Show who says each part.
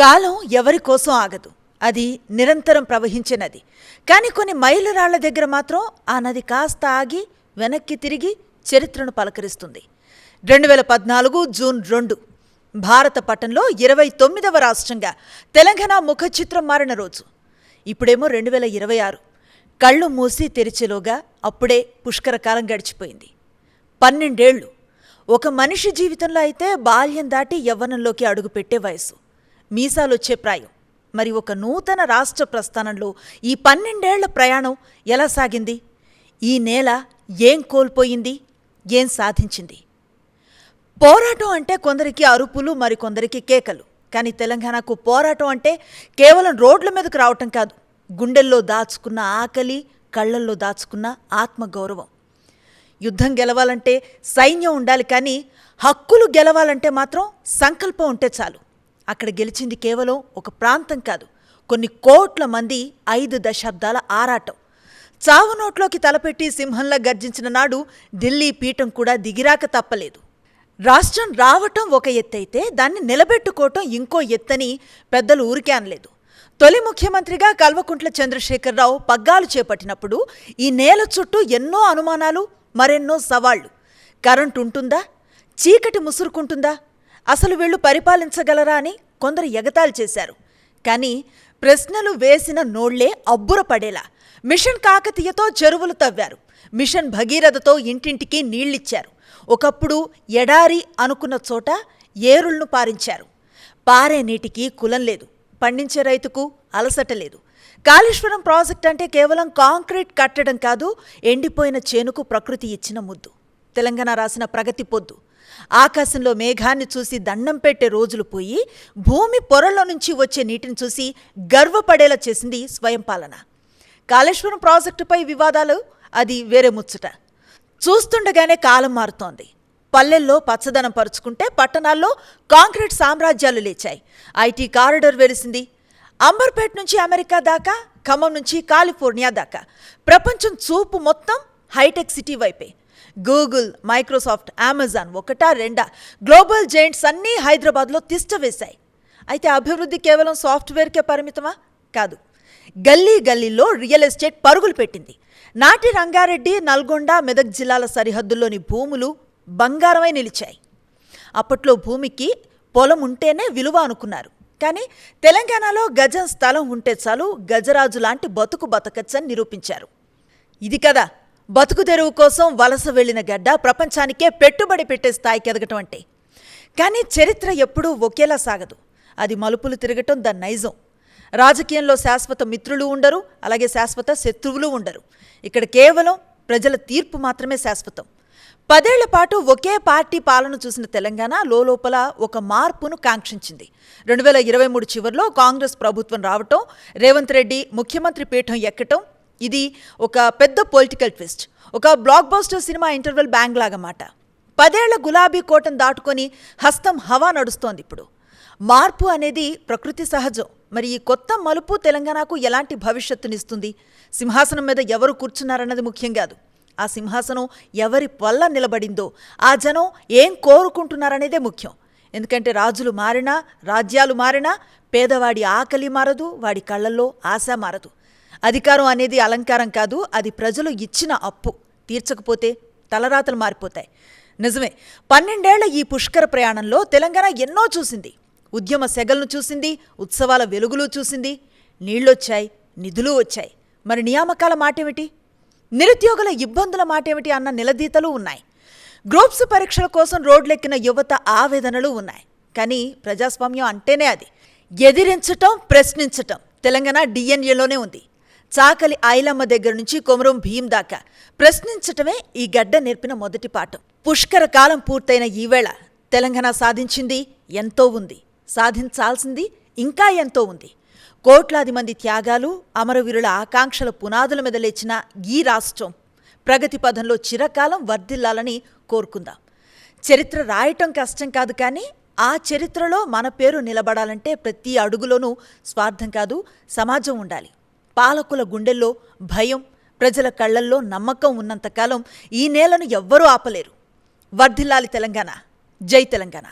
Speaker 1: కాలం ఎవరి కోసం ఆగదు. అది నిరంతరం ప్రవహించే నది. కానీ కొన్ని మైలురాళ్ల దగ్గర మాత్రం ఆ నది కాస్త ఆగి వెనక్కి తిరిగి చరిత్రను పలకరిస్తుంది. 2014 జూన్ 2 భారత పటంలో 29వ రాష్ట్రంగా తెలంగాణ ముఖ చిత్రం మారిన రోజు. ఇప్పుడేమో 2026. కళ్ళు మూసి తెరిచేలోగా అప్పుడే పుష్కర కాలం గడిచిపోయింది. 12 ఏళ్లు. ఒక మనిషి జీవితంలో అయితే బాల్యం దాటి యవ్వనంలోకి అడుగుపెట్టే వయసు, మీసాలొచ్చే ప్రాయం. మరి ఒక నూతన రాష్ట్ర ప్రస్థానంలో ఈ 12 ఏళ్ల ప్రయాణం ఎలా సాగింది? ఈ నేల ఏం కోల్పోయింది, ఏం సాధించింది? పోరాటం అంటే కొందరికి అరుపులు, మరికొందరికి కేకలు. కానీ తెలంగాణకు పోరాటం అంటే కేవలం రోడ్ల మీదకు రావటం కాదు, గుండెల్లో దాచుకున్న ఆకలి, కళ్లల్లో దాచుకున్న ఆత్మగౌరవం. యుద్ధం గెలవాలంటే సైన్యం ఉండాలి, కానీ హక్కులు గెలవాలంటే మాత్రం సంకల్పం ఉంటే చాలు. అక్కడ గెలిచింది కేవలం ఒక ప్రాంతం కాదు, కొన్ని కోట్ల మంది 5 దశాబ్దాల ఆరాటం. చావు నోట్లోకి తలపెట్టి సింహంలా గర్జించిన నాడు ఢిల్లీ పీఠం కూడా దిగిరాక తప్పలేదు. రాష్ట్రం రావటం ఒక ఎత్తైతే దాన్ని నిలబెట్టుకోవటం ఇంకో ఎత్తని పెద్దలు ఊరికే అనలేదు. తొలి ముఖ్యమంత్రిగా కల్వకుంట్ల చంద్రశేఖరరావు పగ్గాలు చేపట్టినప్పుడు ఈ నేల చుట్టూ ఎన్నో అనుమానాలు, మరెన్నో సవాళ్లు. కరెంటు ఉంటుందా? చీకటి ముసురుకుంటుందా? అసలు వీళ్లు పరిపాలించగలరా అని కొందరు ఎగతాళి చేశారు. కానీ ప్రశ్నలు వేసిన నోళ్లే అబ్బురపడేలా మిషన్ కాకతీయతో చెరువులు తవ్వారు, మిషన్ భగీరథతో ఇంటింటికి నీళ్లిచ్చారు. ఒకప్పుడు ఎడారి అనుకున్న చోట ఏరుళ్లను పారించారు. పారే నీటికి కులం లేదు, పండించే రైతుకు అలసట లేదు. కాళేశ్వరం ప్రాజెక్ట్ అంటే కేవలం కాంక్రీట్ కట్టడం కాదు, ఎండిపోయిన చేనుకు ప్రకృతి ఇచ్చిన ముద్దు. తెలంగాణ రాసిన ప్రగతి పొద్దు. ఆకాశంలో మేఘాన్ని చూసి దండం పెట్టే రోజులు పోయి భూమి పొరల్లో నుంచి వచ్చే నీటిని చూసి గర్వపడేలా చేసింది స్వయం పాలన. కాళేశ్వరం ప్రాజెక్టుపై వివాదాలు, అది వేరే ముచ్చట. చూస్తుండగానే కాలం మారుతోంది. పల్లెల్లో పచ్చదనం పరుచుకుంటే పట్టణాల్లో కాంక్రీట్ సామ్రాజ్యాలు లేచాయి. ఐటీ కారిడార్ వెలిసింది. అంబర్పేట నుంచి అమెరికా దాకా, ఖమ్మం నుంచి కాలిఫోర్నియా దాకా ప్రపంచం చూపు మొత్తం హైటెక్ సిటీ వైపే. గూగుల్, మైక్రోసాఫ్ట్, అమెజాన్ ఒకటా రెండా గ్లోబల్ జైంట్స్ అన్నీ హైదరాబాద్లో తిష్ట వేశాయి. అయితే అభివృద్ధి కేవలం సాఫ్ట్వేర్కే పరిమితమా? కాదు. గల్లీ గల్లీల్లో రియల్ ఎస్టేట్ పరుగులు పెట్టింది. నాటి రంగారెడ్డి, నల్గొండ, మెదక్ జిల్లాల సరిహద్దుల్లోని భూములు బంగారమై నిలిచాయి. అప్పట్లో భూమికి పొలం ఉంటేనే విలువ అనుకున్నారు. కానీ తెలంగాణలో గజం స్థలం ఉంటే చాలు, గజరాజు లాంటి బతుకు బతకచ్చని నిరూపించారు. ఇది కదా బతుకు తెరువు కోసం వలస వెళ్లిన గడ్డ ప్రపంచానికే పెట్టుబడి పెట్టే స్థాయికి ఎదగటం అంటే. కానీ చరిత్ర ఎప్పుడూ ఒకేలా సాగదు. అది మలుపులు తిరగటం దాని నైజం. రాజకీయంలో శాశ్వత మిత్రులు ఉండరు, అలాగే శాశ్వత శత్రువులు ఉండరు. ఇక్కడ కేవలం ప్రజల తీర్పు మాత్రమే శాశ్వతం. 10 ఏళ్ల పాటు ఒకే పార్టీ పాలన చూసిన తెలంగాణ లోపల ఒక మార్పును కాంక్షించింది. 2023 చివరిలో కాంగ్రెస్ ప్రభుత్వం రావటం, రేవంత్ రెడ్డి ముఖ్యమంత్రి పీఠం ఎక్కటం, ఇది ఒక పెద్ద పొలిటికల్ ట్విస్ట్. ఒక block buster cinema interval bang లాగా మాట. 10 ఏళ్ల గులాబీ కోటను దాటుకొని హస్తం హవా నడుస్తోంది ఇప్పుడు. మార్పు అనేది ప్రకృతి సహజం. మరి ఈ కొత్త మలుపు తెలంగాణకు ఎలాంటి భవిష్యత్తునిస్తుంది? సింహాసనం మీద ఎవరు కూర్చున్నారన్నది ముఖ్యం కాదు, ఆ సింహాసనం ఎవరి వల్ల నిలబడిందో, ఆ జనం ఏం కోరుకుంటున్నారనేదే ముఖ్యం. ఎందుకంటే రాజులు మారినా, రాజ్యాలు మారినా పేదవాడి ఆకలి మారదు, వాడి కళ్లల్లో ఆశ మారదు. అధికారం అనేది అలంకారం కాదు, అది ప్రజలు ఇచ్చిన అప్పు. తీర్చకపోతే తలరాతలు మారిపోతాయి. నిజమే, 12 ఏళ్ల ఈ పుష్కర ప్రయాణంలో తెలంగాణ ఎన్నో చూసింది. ఉద్యమ సెగలను చూసింది, ఉత్సవాల వెలుగులు చూసింది. నీళ్లొచ్చాయి, నిధులు వచ్చాయి. మరి నియామకాల మాటేమిటి? నిరుద్యోగుల ఇబ్బందుల మాటేమిటి అన్న నిలదీతలు ఉన్నాయి. గ్రూప్స్ పరీక్షల కోసం రోడ్లెక్కిన యువత ఆవేదనలు ఉన్నాయి. కానీ ప్రజాస్వామ్యం అంటేనే అది. ఎదిరించటం, ప్రశ్నించటం తెలంగాణ డిఎన్ఏలోనే ఉంది. చాకలి ఐలమ్మ దగ్గర నుంచి కొమరం భీం దాకా ప్రశ్నించటమే ఈ గడ్డ నేర్పిన మొదటి పాఠం. పుష్కర కాలం పూర్తయిన ఈవేళ తెలంగాణ సాధించింది ఎంతో ఉంది, సాధించాల్సింది ఇంకా ఎంతో ఉంది. కోట్లాది మంది త్యాగాలు, అమరవీరుల ఆకాంక్షల పునాదుల మీద లేచిన ఈ రాష్ట్రం ప్రగతి పథంలో చిరకాలం వర్ధిల్లాలని కోరుకుందాం. చరిత్ర రాయటం కష్టం కాదు, కానీ ఆ చరిత్రలో మన పేరు నిలబడాలంటే ప్రతి అడుగులోనూ స్వార్థం కాదు, సమాజం ఉండాలి. పాలకుల గుండెల్లో భయం, ప్రజల కళ్లల్లో నమ్మకం ఉన్నంతకాలం ఈ నేలను ఎవ్వరూ ఆపలేరు. వర్ధిల్లాలి తెలంగాణ. జై తెలంగాణ.